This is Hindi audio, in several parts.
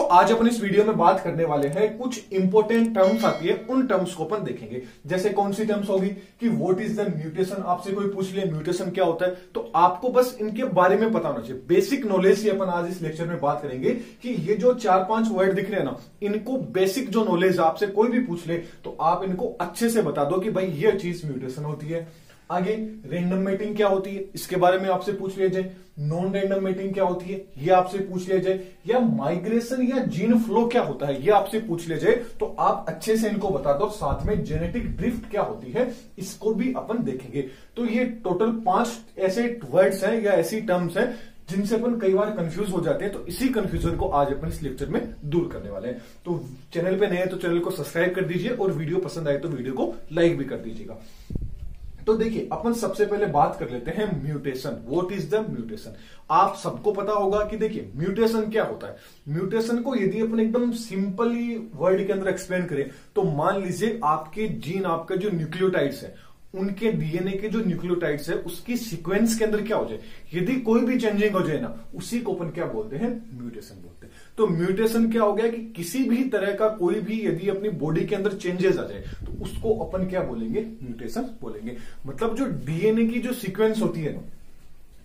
आज अपन इस वीडियो में बात करने वाले हैं कुछ इंपॉर्टेंट टर्म्स आती है, उन टर्म्स को अपन देखेंगे। जैसे कौन सी टर्म्स होगी कि व्हाट इज द म्यूटेशन, आपसे कोई पूछ ले म्यूटेशन क्या होता है, तो आपको बस इनके बारे में पता होना चाहिए। बेसिक नॉलेज ही अपन आज इस लेक्चर में बात करेंगे कि ये जो 4-5 वर्ड दिख रहे हैं ना, इनको बेसिक जो नॉलेज आपसे कोई भी पूछ ले तो आप इनको अच्छे से बता दो कि भाई ये चीज म्यूटेशन होती है। आगे रैंडम मेटिंग क्या होती है, इसके बारे में आपसे पूछ लिया जाए। नॉन रैंडम मेटिंग क्या होती है, ये आपसे पूछ लिया जाए। या माइग्रेशन या जीन फ्लो क्या होता है, ये आपसे पूछ लिया जाए तो आप अच्छे से इनको बता दो। साथ में जेनेटिक ड्रिफ्ट क्या होती है, इसको भी अपन देखेंगे। तो ये टोटल 5 ऐसे वर्ड्स हैं या ऐसी टर्म्स हैं जिनसे अपन कई बार कंफ्यूज हो जाते हैं। तो इसी कंफ्यूजन को आज अपन इस लेक्चर में दूर करने वाले हैं। तो चैनल पे नए हैं तो चैनल को सब्सक्राइब कर दीजिए और वीडियो पसंद आए तो वीडियो को लाइक भी कर दीजिएगा। तो देखिए अपन सबसे पहले बात कर लेते हैं mutation. What is the mutation. आप सबको पता होगा कि देखिए म्यूटेशन क्या होता है। म्यूटेशन को यदि अपन एकदम सिंपली वर्ड के अंदर एक्सप्लेन करें तो मान लीजिए आपके जीन, आपका जो न्यूक्लियोटाइड्स है, उनके डीएनए के जो न्यूक्लियोटाइड्स है उसकी सीक्वेंस के अंदर क्या हो जाए, यदि कोई भी चेंजिंग हो जाए ना, उसी को अपन क्या बोलते हैं, म्यूटेशन बोलते हैं। तो म्यूटेशन क्या हो गया कि किसी भी तरह का कोई भी यदि अपनी बॉडी के अंदर चेंजेस आ जाए तो उसको अपन क्या बोलेंगे, म्यूटेशन बोलेंगे। मतलब जो डीएनए की जो सीक्वेंस होती है ना,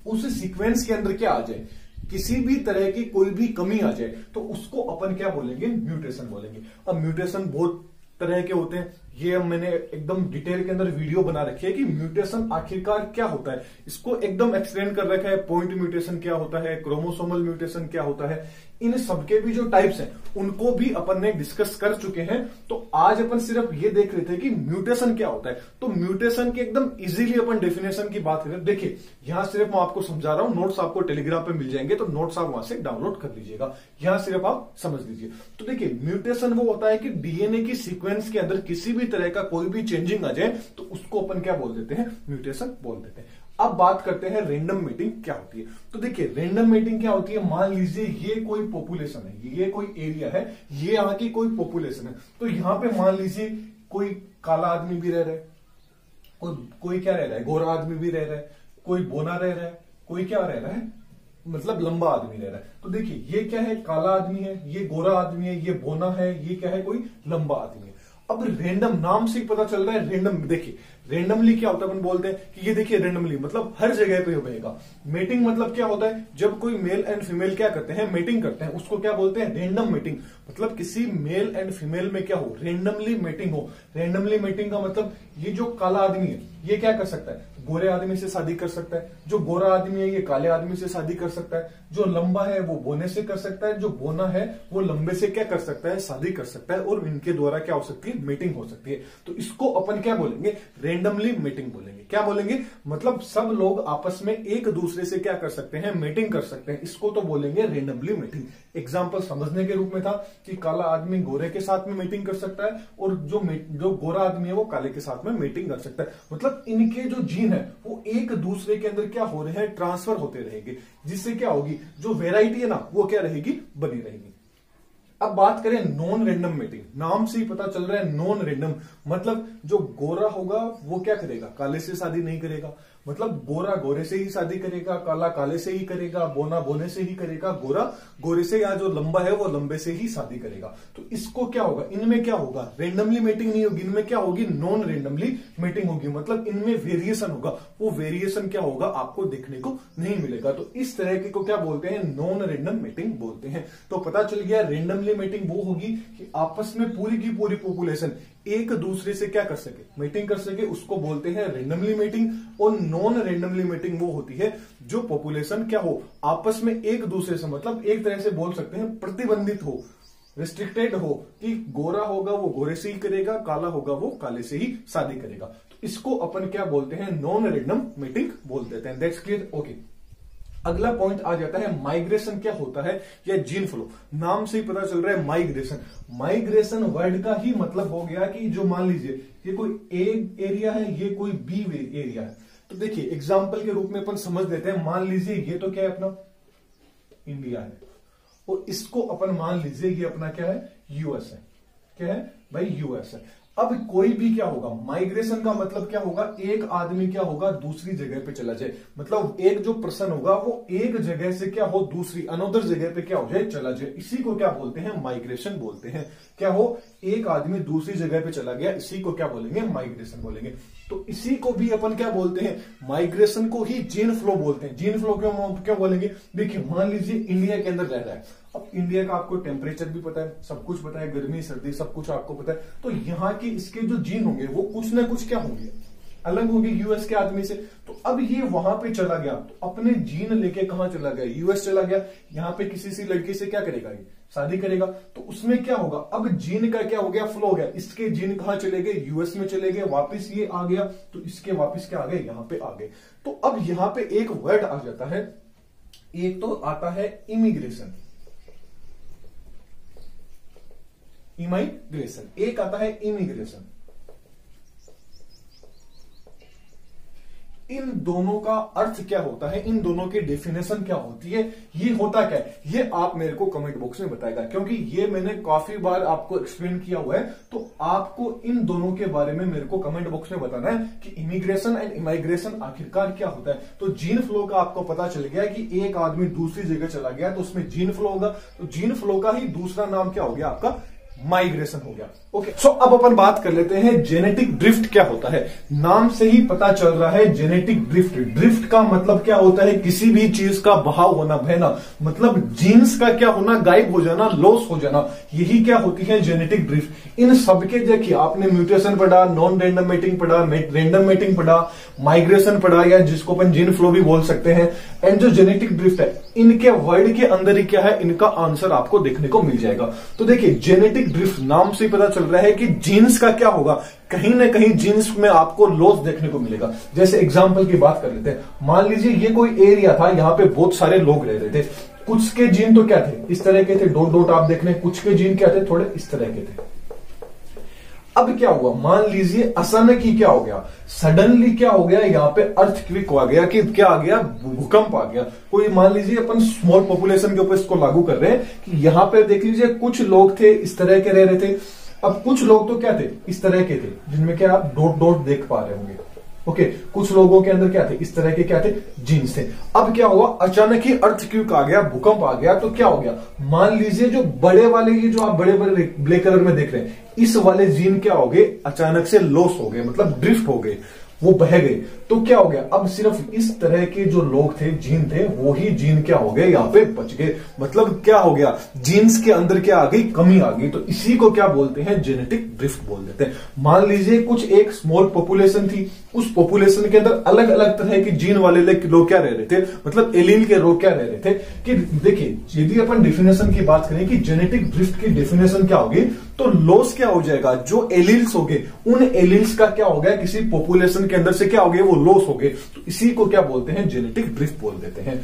उस सीक्वेंस के अंदर क्या आ जाए, किसी भी तरह की कोई भी कमी आ जाए तो उसको अपन क्या बोलेंगे, म्यूटेशन बोलेंगे। अब म्यूटेशन बहुत तरह के होते हैं, ये अब मैंने एकदम डिटेल के अंदर वीडियो बना रखी है कि म्यूटेशन आखिरकार क्या होता है, इसको एकदम एक्सप्लेन कर रखा है। पॉइंट म्यूटेशन क्या होता है, क्रोमोसोमल म्यूटेशन क्या होता है, इन सबके भी जो टाइप्स हैं उनको भी अपन ने डिस्कस कर चुके हैं। तो आज अपन सिर्फ ये देख रहे थे कि म्यूटेशन क्या होता है। तो म्यूटेशन की एकदम इजीली अपन डेफिनेशन की बात करें, देखिए यहां सिर्फ मैं आपको समझा रहा हूं, नोट्स आपको टेलीग्राम पे मिल जाएंगे, तो नोट्स आप वहां से डाउनलोड कर लीजिएगा, यहां सिर्फ आप समझ लीजिए। तो देखिए म्यूटेशन वो होता है कि डीएनए की सीक्वेंस के अंदर किसी भी तरह का कोई भी चेंजिंग आ जाए तो उसको अपन क्या बोल देते हैं, म्यूटेशन बोल देते हैं। अब बात करते हैं रैंडम मेटिंग क्या होती है। तो देखिए रैंडम मेटिंग क्या होती है, मान लीजिए ये कोई पॉपुलेशन है, ये कोई एरिया है, ये यहाँ की कोई पॉपुलेशन है। तो यहां पे मान लीजिए कोई काला आदमी भी रह रहा है, कोई क्या रह रहा है, गोरा आदमी भी रह रहा है, कोई बोना रह रहा है, कोई क्या रह रहा है, मतलब लंबा आदमी रह रहा है। तो देखिए ये क्या है, काला आदमी है, ये गोरा आदमी है, ये बोना है, ये क्या है, कोई लंबा आदमी है। अब रैंडम नाम से पता चल रहा है रैंडम। देखिए रैंडमली क्या होता है, अपन बोलते हैं कि ये देखिए रैंडमली मतलब हर जगह पे होगा। मेटिंग मतलब क्या होता है, जब कोई मेल एंड फीमेल क्या करते हैं, मेटिंग करते हैं, उसको क्या बोलते हैं, रैंडम मेटिंग। मतलब किसी मेल एंड फीमेल में क्या हो, रैंडमली मेटिंग हो। रैंडमली मेटिंग का मतलब ये जो काला आदमी है ये क्या कर सकता है, गोरे आदमी से शादी कर सकता है, जो गोरा आदमी है ये काले आदमी से शादी कर सकता है, जो लंबा है वो बोने से कर सकता है, जो बोना है वो लंबे से क्या कर सकता है, शादी कर सकता है, और इनके द्वारा क्या हो सकती है, मीटिंग हो सकती है। तो इसको अपन क्या बोलेंगे, रैंडमली मीटिंग बोलेंगे। क्या बोलेंगे, मतलब सब लोग आपस में एक दूसरे से क्या कर सकते हैं, मीटिंग कर सकते हैं, इसको तो बोलेंगे रैंडमली मीटिंग। एग्जाम्पल समझने के रूप में था कि काला आदमी गोरे के साथ में मीटिंग कर सकता है और जो गोरा आदमी है वो काले के साथ में मीटिंग कर सकता है। मतलब इनके जो जीन है वो एक दूसरे के अंदर क्या हो रहे हैं, ट्रांसफर होते रहेंगे, जिससे क्या होगी, जो वेराइटी है ना वो क्या रहेगी, बनी रहेगी। अब बात करें नॉन रैंडम मेटिंग, नाम से ही पता चल रहा है नॉन रैंडम, मतलब जो गोरा होगा वो क्या करेगा, काले से शादी नहीं करेगा। मतलब गोरा गोरे से ही शादी करेगा, काला काले से ही करेगा, बोना बोने से ही करेगा, गोरा गोरे से, या जो लंबा है वो लंबे से ही शादी करेगा। तो इसको क्या होगा, इनमें क्या होगा, रैंडमली मीटिंग नहीं होगी, इनमें क्या होगी, नॉन रैंडमली मीटिंग होगी। मतलब इनमें वेरिएशन होगा, वो वेरिएशन क्या होगा, आपको देखने को नहीं मिलेगा। तो इस तरह के को क्या बोलते हैं, नॉन रैंडम मीटिंग बोलते हैं। तो पता चल गया रैंडमली मीटिंग वो होगी कि आपस में पूरी की पूरी पॉपुलेशन एक दूसरे से क्या कर सके, मीटिंग कर सके, उसको बोलते हैं रैंडमली मीटिंग। और नॉन रैंडमली मीटिंग वो होती है जो पॉपुलेशन क्या हो, आपस में एक दूसरे से, मतलब एक तरह से बोल सकते हैं प्रतिबंधित हो, रिस्ट्रिक्टेड हो, कि गोरा होगा वो गोरे से ही करेगा, काला होगा वो काले से ही शादी करेगा। तो इसको अपन क्या बोलते हैं, नॉन रैंडम मीटिंग बोल देते हैं। That's clear, okay. अगला पॉइंट आ जाता है माइग्रेशन क्या होता है, या जीन फ्लो। नाम से ही पता चल रहा है माइग्रेशन। माइग्रेशन वर्ड का ही मतलब हो गया कि जो मान लीजिए ये कोई ए एरिया है, ये कोई बी एरिया है। तो देखिए एग्जाम्पल के रूप में अपन समझ लेते हैं, मान लीजिए ये तो क्या है, अपना इंडिया है, और इसको अपन मान लीजिए ये अपना क्या है, यूएस है। क्या है भाई, यूएस है। अब कोई भी क्या होगा, माइग्रेशन का मतलब क्या होगा, एक आदमी क्या होगा दूसरी जगह पे चला जाए, मतलब एक जो पर्सन होगा वो एक जगह से क्या हो दूसरी अनदर जगह पे क्या हो जाए, चला जाए, इसी को क्या बोलते हैं, माइग्रेशन बोलते हैं। क्या हो, एक आदमी दूसरी जगह पे चला गया, इसी को क्या बोलेंगे, माइग्रेशन बोलेंगे। तो इसी को भी अपन क्या बोलते हैं, माइग्रेशन को ही जीन फ्लो बोलते हैं। जीन फ्लो क्या बोलेंगे, देखिए मान लीजिए इंडिया के अंदर रह रहा है, अब इंडिया का आपको टेम्परेचर भी पता है, सब कुछ पता है, गर्मी सर्दी सब कुछ आपको पता है, तो यहाँ के इसके जो जीन होंगे वो कुछ ना कुछ क्या होंगे, अलग होगी यूएस के आदमी से। तो अब ये वहां पे चला गया, तो अपने जीन लेके कहां चला गया, यूएस चला गया, यहाँ पे किसी सी लड़की से क्या करेगा, ये शादी करेगा, तो उसमें क्या होगा, अब जीन का क्या हो गया, फ्लो हो गया, इसके जीन कहां चले गए, यूएस में चले गए, वापिस ये आ गया, तो इसके वापिस क्या आ गए, यहाँ पे आ गए। तो अब यहाँ पे एक वर्ड आ जाता है, एक तो आता है इमिग्रेशन, इमाइग्रेशन, एक आता है इमिग्रेशन। इन दोनों का अर्थ क्या होता है, इन दोनों की डेफिनेशन क्या होती है, ये होता क्या है, ये आप मेरे को कमेंट बॉक्स में बताएगा, क्योंकि ये मैंने काफी बार आपको एक्सप्लेन किया हुआ है। तो आपको इन दोनों के बारे में मेरे को कमेंट बॉक्स में बताना है कि इमिग्रेशन एंड इमाइग्रेशन आखिरकार क्या होता है। तो जीन फ्लो का आपको पता चल गया कि एक आदमी दूसरी जगह चला गया तो उसमें जीन फ्लो होगा, तो जीन फ्लो का ही दूसरा नाम क्या हो गया, आपका माइग्रेशन हो गया। ओके, सो अब अपन बात कर लेते हैं जेनेटिक ड्रिफ्ट क्या होता है। नाम से ही पता चल रहा है जेनेटिक ड्रिफ्ट, ड्रिफ्ट का मतलब क्या होता है, किसी भी चीज का बहाव होना, बहना, मतलब जीन्स का क्या होना, गायब हो जाना, लॉस हो जाना, यही क्या होती है जेनेटिक ड्रिफ्ट। इन सबके देखिए आपने म्यूटेशन पढ़ा, नॉन रैंडम मेटिंग पढ़ा, रैंडम मेटिंग पढ़ा, माइग्रेशन पढ़ा, या जिसको अपन जीन फ्लो भी बोल सकते हैं, एंड जो जेनेटिक ड्रिफ्ट है, इनके वर्ड के अंदर ही क्या है, इनका आंसर आपको देखने को मिल जाएगा। तो देखिए जेनेटिक ड्रिफ्ट नाम से पता चल रहा है कि जीन्स का क्या होगा, कहीं ना कहीं जीन्स में आपको लॉस देखने को मिलेगा। जैसे एग्जांपल की बात कर लेते हैं, मान लीजिए ये कोई एरिया था, यहाँ पे बहुत सारे लोग रह रहे थे, कुछ के जीन तो क्या थे, इस तरह के थे, डॉट डॉट आप देख रहे हैं, कुछ के जीन क्या थे, थोड़े इस तरह के थे। अब क्या हुआ, मान लीजिए अचानक ही क्या हो गया, सडनली क्या हो गया, यहाँ पे अर्थक्वेक आ गया, कि क्या आ गया, भूकंप आ गया। कोई मान लीजिए अपन स्मॉल पॉपुलेशन के ऊपर इसको लागू कर रहे हैं कि यहाँ पे देख लीजिए कुछ लोग थे इस तरह के रह रहे थे, अब कुछ लोग तो क्या थे, इस तरह के थे, जिनमें क्या आप डॉट डॉट देख पा रहे होंगे। ओके, कुछ लोगों के अंदर क्या थे, इस तरह के क्या थे, जीन्स थे। अब क्या हुआ, अचानक ही अर्थक्वेक आ गया, भूकंप आ गया, तो क्या हो गया, मान लीजिए जो बड़े वाले, ये जो आप बड़े बड़े ब्लैक कलर में देख रहे हैं, इस वाले जीन क्या हो गए, अचानक से लॉस हो गए, मतलब ड्रिफ्ट हो गए, वो बह गए। तो क्या हो गया, अब सिर्फ इस तरह के जो लोग थे, जीन थे, वो ही जीन क्या हो गए, यहाँ पे बच गए। मतलब क्या हो गया, जीन्स के अंदर क्या आ गई, कमी आ गई। तो इसी को क्या बोलते हैं, जेनेटिक ड्रिफ्ट बोल देते हैं। मान लीजिए कुछ एक स्मॉल पॉपुलेशन थी, उस पॉपुलेशन के अंदर अलग अलग तरह के जीन वाले लोग क्या रह रहे थे, मतलब एलील के लोग क्या रह रहे थे। कि देखिए यदि अपन डिफिनेशन की बात करें कि जेनेटिक ड्रिफ्ट की डेफिनेशन क्या होगी, तो लॉस क्या हो जाएगा, जो एलील्स हो गए, उन एलील्स का क्या हो गया, किसी पॉपुलेशन के अंदर से क्या हो गए, वो लॉस हो गए। तो इसी को क्या बोलते हैं, जेनेटिक ड्रिफ्ट बोल देते हैं।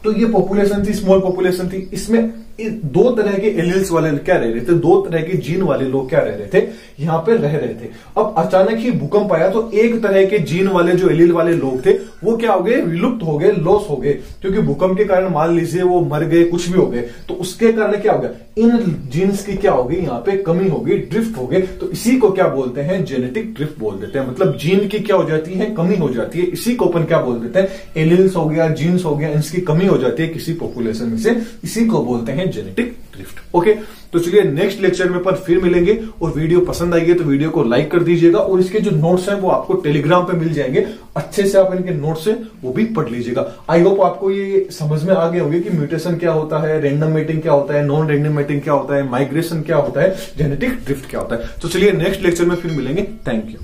तो ये पॉपुलेशन थी, स्मॉल पॉपुलेशन थी, इसमें दो तरह के एलील्स वाले क्या रह रहे थे, दो तरह के जीन वाले लोग क्या रह रहे थे, यहाँ पे रह रहे थे। अब अचानक ही भूकंप आया तो एक तरह के जीन वाले जो एलील वाले लोग थे वो क्या हो गए, विलुप्त हो गए, लॉस हो गए, क्योंकि भूकंप के कारण मान लीजिए वो मर गए, कुछ भी हो गए। तो उसके कारण क्या हो गया, इन जीन्स की क्या हो गई, यहाँ पे कमी हो गई, ड्रिफ्ट हो गए। तो इसी को क्या बोलते हैं, जेनेटिक ड्रिफ्ट बोल देते हैं। मतलब जीन की क्या हो जाती है, कमी हो जाती है। इसी को अपन क्या बोल देते हैं, एलील्स हो गया, जीन्स हो गया, इसकी कमी हो जाती है किसी पॉपुलेशन में से, इसी को बोलते हैं जेनेटिक ड्रिफ्ट। ओके, तो चलिए नेक्स्ट लेक्चर में पर फिर मिलेंगे। और वीडियो पसंद आई है तो वीडियो को लाइक कर दीजिएगा, और इसके जो नोट्स हैं वो आपको टेलीग्राम पे मिल जाएंगे, अच्छे से आप इनके नोट्स हैं वो भी पढ़ लीजिएगा। आई होप आपको ये समझ में आ गए होंगे कि म्यूटेशन क्या होता है, रैंडम मेटिंग क्या होता है, नॉन रैंडम मेटिंग क्या होता है, माइग्रेशन क्या होता है, जेनेटिक ड्रिफ्ट क्या होता है। तो चलिए नेक्स्ट लेक्चर में फिर मिलेंगे। Thank you.